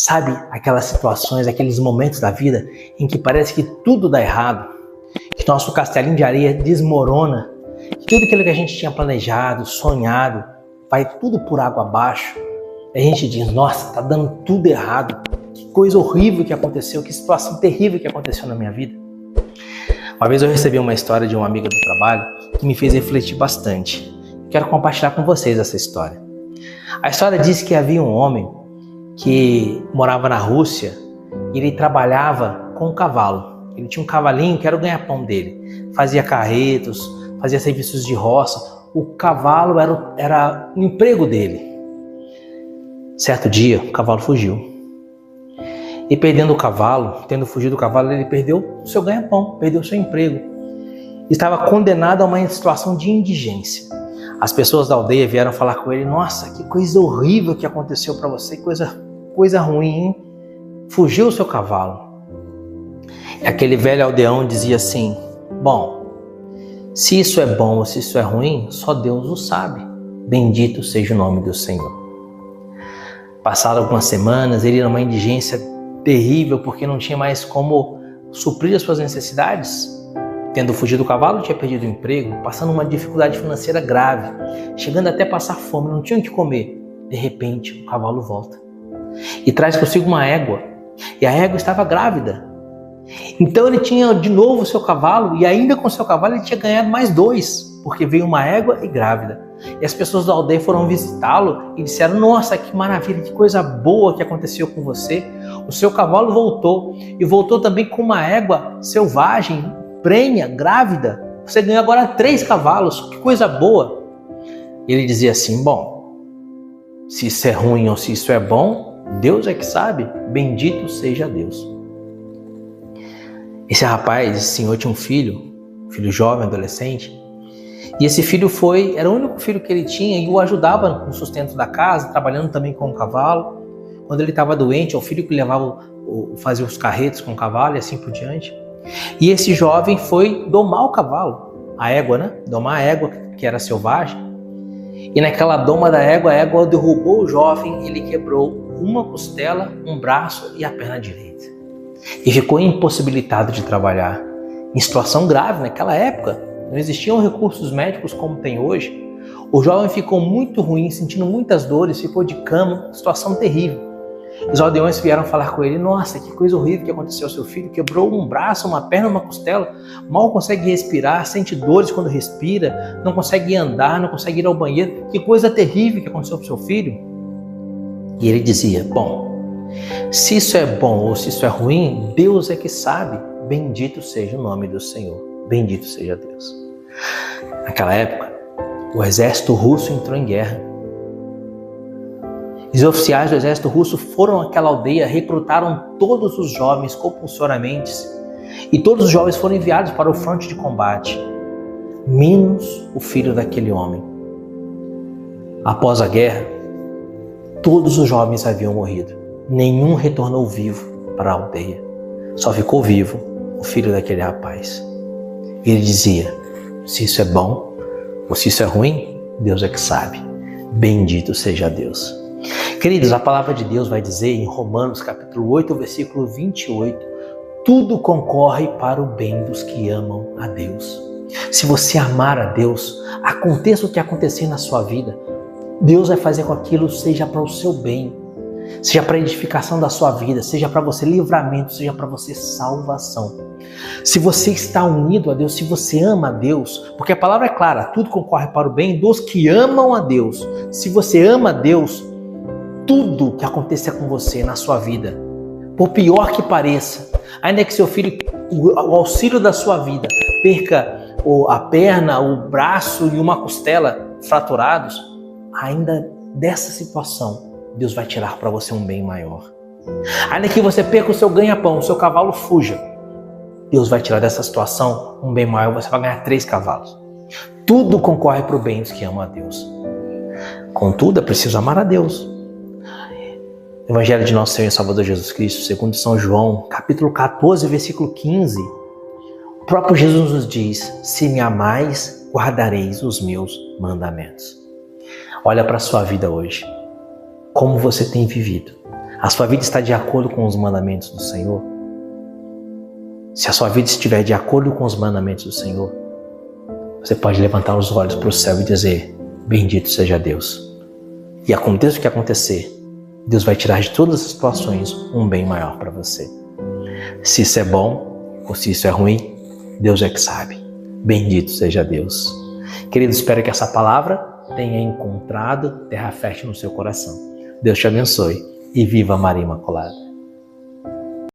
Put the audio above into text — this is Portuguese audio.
Sabe aquelas situações, aqueles momentos da vida em que parece que tudo dá errado, que nosso castelinho de areia desmorona, que tudo aquilo que a gente tinha planejado, sonhado, vai tudo por água abaixo. E a gente diz, nossa, tá dando tudo errado. Que coisa horrível que aconteceu, que situação terrível que aconteceu na minha vida. Uma vez eu recebi uma história de uma amiga do trabalho que me fez refletir bastante. Quero compartilhar com vocês essa história. A história diz que havia um homem que morava na Rússia e ele trabalhava com um cavalo. Ele tinha um cavalinho que era o ganha-pão dele. Fazia carretos, fazia serviços de roça. O cavalo era o emprego dele. Certo dia, o cavalo fugiu. E perdendo o cavalo, tendo fugido do cavalo, ele perdeu o seu ganha-pão, perdeu o seu emprego. Estava condenado a uma situação de indigência. As pessoas da aldeia vieram falar com ele, nossa, que coisa horrível que aconteceu para você, coisa ruim, hein? Fugiu o seu cavalo. E aquele velho aldeão dizia assim, bom, se isso é bom ou se isso é ruim, só Deus o sabe. Bendito seja o nome do Senhor. Passaram algumas semanas, ele era uma indigência terrível porque não tinha mais como suprir as suas necessidades. Tendo fugido do cavalo, tinha perdido o emprego, passando uma dificuldade financeira grave, chegando até passar fome, não tinha o que comer. De repente, o cavalo volta e traz consigo uma égua, e a égua estava grávida. Então ele tinha de novo o seu cavalo, e ainda com o seu cavalo ele tinha ganhado mais 2, porque veio uma égua e grávida. E as pessoas da aldeia foram visitá-lo e disseram, nossa, que maravilha, que coisa boa que aconteceu com você. O seu cavalo voltou, e voltou também com uma égua selvagem, prenha, grávida. Você ganhou agora 3 cavalos, que coisa boa. Ele dizia assim, bom, se isso é ruim ou se isso é bom, Deus é que sabe, bendito seja Deus. Esse rapaz, esse senhor tinha um filho jovem, adolescente, e esse filho era o único filho que ele tinha e o ajudava no sustento da casa, trabalhando também com o cavalo. Quando ele estava doente, é o filho que fazia os carretos com o cavalo e assim por diante. E esse jovem foi domar o cavalo, a égua, né? Domar a égua que era selvagem. E naquela doma da égua, a égua derrubou o jovem, ele quebrou uma costela, um braço e a perna direita. E ficou impossibilitado de trabalhar. Em situação grave naquela época, não existiam recursos médicos como tem hoje. O jovem ficou muito ruim, sentindo muitas dores, ficou de cama, situação terrível. Os aldeões vieram falar com ele, nossa, que coisa horrível que aconteceu ao seu filho, quebrou um braço, uma perna, uma costela, mal consegue respirar, sente dores quando respira, não consegue andar, não consegue ir ao banheiro, que coisa terrível que aconteceu com o seu filho. E ele dizia, bom, se isso é bom ou se isso é ruim, Deus é que sabe, bendito seja o nome do Senhor, bendito seja Deus. Naquela época, o exército russo entrou em guerra. Os oficiais do exército russo foram àquela aldeia, recrutaram todos os jovens compulsoriamente e todos os jovens foram enviados para o fronte de combate, menos o filho daquele homem. Após a guerra, todos os jovens haviam morrido. Nenhum retornou vivo para a aldeia. Só ficou vivo o filho daquele rapaz. Ele dizia, se isso é bom ou se isso é ruim, Deus é que sabe. Bendito seja Deus. Queridos, a palavra de Deus vai dizer em Romanos capítulo 8, versículo 28, tudo concorre para o bem dos que amam a Deus. Se você amar a Deus, aconteça o que acontecer na sua vida, Deus vai fazer com que aquilo seja para o seu bem, seja para a edificação da sua vida, seja para você livramento, seja para você salvação. Se você está unido a Deus, se você ama a Deus, porque a palavra é clara, tudo concorre para o bem dos que amam a Deus. Se você ama a Deus, tudo que aconteça com você na sua vida, por pior que pareça, ainda que seu filho, o auxílio da sua vida, perca a perna, o braço e uma costela fraturados, ainda dessa situação, Deus vai tirar para você um bem maior. Ainda que você perca o seu ganha-pão, o seu cavalo fuja, Deus vai tirar dessa situação um bem maior, você vai ganhar 3 cavalos. Tudo concorre para o bem dos que amam a Deus. Contudo, é preciso amar a Deus. Evangelho de nosso Senhor e Salvador Jesus Cristo, segundo São João, capítulo 14, versículo 15. O próprio Jesus nos diz, se me amais, guardareis os meus mandamentos. Olha para a sua vida hoje. Como você tem vivido. A sua vida está de acordo com os mandamentos do Senhor? Se a sua vida estiver de acordo com os mandamentos do Senhor, você pode levantar os olhos para o céu e dizer: bendito seja Deus. E aconteça o que acontecer, Deus vai tirar de todas as situações um bem maior para você. Se isso é bom ou se isso é ruim, Deus é que sabe. Bendito seja Deus. Querido, espero que essa palavra tenha encontrado terra fértil no seu coração. Deus te abençoe e viva Maria Imaculada.